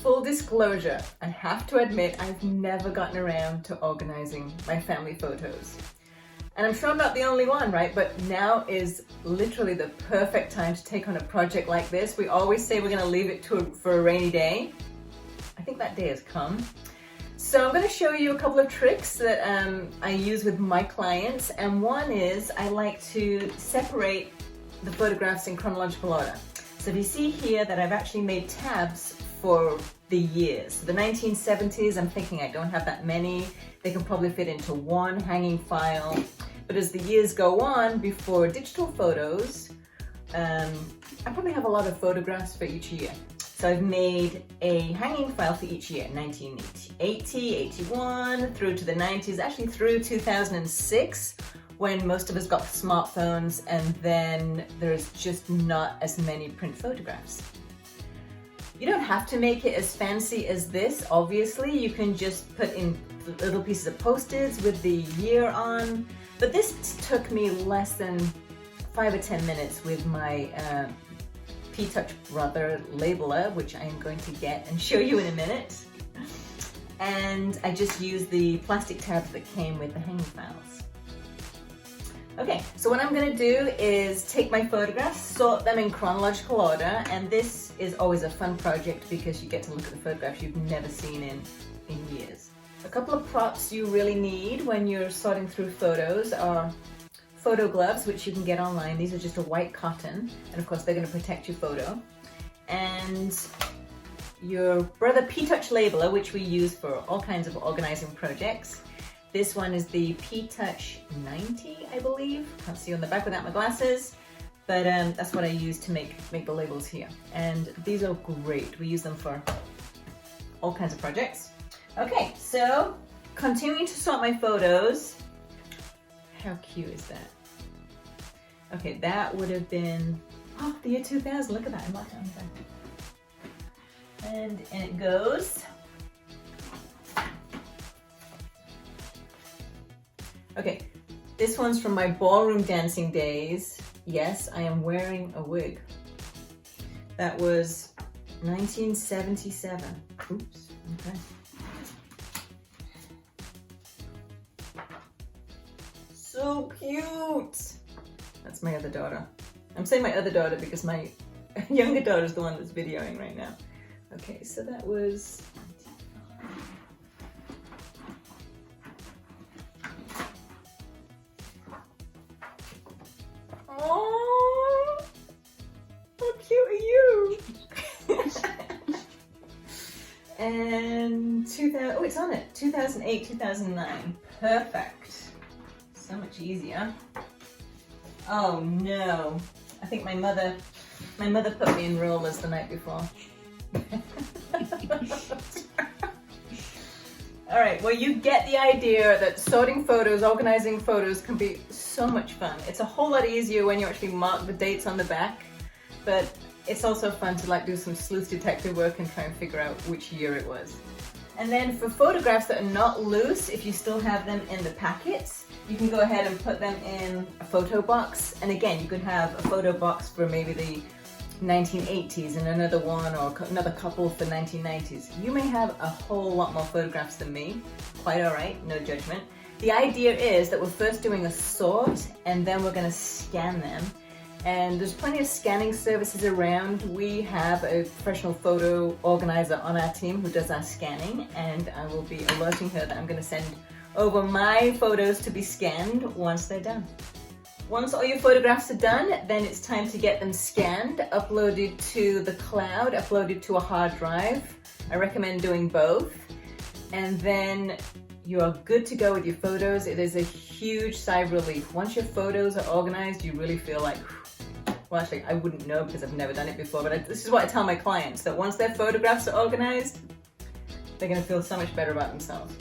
full disclosure, I have to admit I've never gotten around to organizing my family photos. And I'm sure I'm not the only one, right? But now is literally the perfect time to take on a project like this. We always say we're going to leave it for a rainy day. I think that day has come. So I'm going to show you a couple of tricks that I use with my clients. And one is I like to separate the photographs in chronological order. So if you see here that I've actually made tabs for the years. The 1970s, I'm thinking I don't have that many. They can probably fit into one hanging file. But as the years go on, before digital photos, I probably have a lot of photographs for each year. So I've made a hanging file for each year, 1980, 81, through to the 90s, actually through 2006, when most of us got smartphones, and then there's just not as many print photographs. You don't have to make it as fancy as this, obviously. You can just put in little pieces of post-its with the year on, but this took me less than 5 or 10 minutes with my P-Touch Brother labeler, which I am going to get and show you in a minute. And I just used the plastic tabs that came with the hanging files. Okay, so what I'm going to do is take my photographs, sort them in chronological order, and this is always a fun project because you get to look at the photographs you've never seen in years. A couple of props you really need when you're sorting through photos are photo gloves, which you can get online. These are just a white cotton, and of course they're going to protect your photo. And your Brother P-Touch labeler, which we use for all kinds of organizing projects. This one is the P-Touch 90, I believe. Can't see on the back without my glasses, but that's what I use to make the labels here. And these are great. We use them for all kinds of projects. Okay, so continuing to sort my photos. How cute is that? Okay, that would have been, oh, the year 2000. Look at that, I marked it on the back. And it goes. Okay, this one's from my ballroom dancing days. Yes, I am wearing a wig. That was 1977. Oops, okay. So cute! That's my other daughter. I'm saying my other daughter because my younger daughter is the one that's videoing right now. Okay, so that was... Oh, how cute are you? And 2000, oh, it's on it. 2008, 2009. Perfect. So much easier. Oh no. I think my mother put me in rollers the night before. All right, well, you get the idea that sorting photos, organizing photos can be so much fun. It's a whole lot easier when you actually mark the dates on the back, but it's also fun to like do some sleuth detective work and try and figure out which year it was. And then for photographs that are not loose, if you still have them in the packets, you can go ahead and put them in a photo box. And again, you could have a photo box for maybe the 1980s and another one or another couple for 1990s. You may have a whole lot more photographs than me. Quite all right, no judgment. The idea is that we're first doing a sort and then we're going to scan them. And there's plenty of scanning services around. We have a professional photo organizer on our team who does our scanning, and I will be alerting her that I'm going to send over my photos to be scanned once they're done. Once all your photographs are done, then it's time to get them scanned, uploaded to the cloud, uploaded to a hard drive. I recommend doing both. And then you're good to go with your photos. It is a huge sigh of relief. Once your photos are organized, you really feel like, well, actually, I wouldn't know because I've never done it before, but this is what I tell my clients, that once their photographs are organized, they're going to feel so much better about themselves.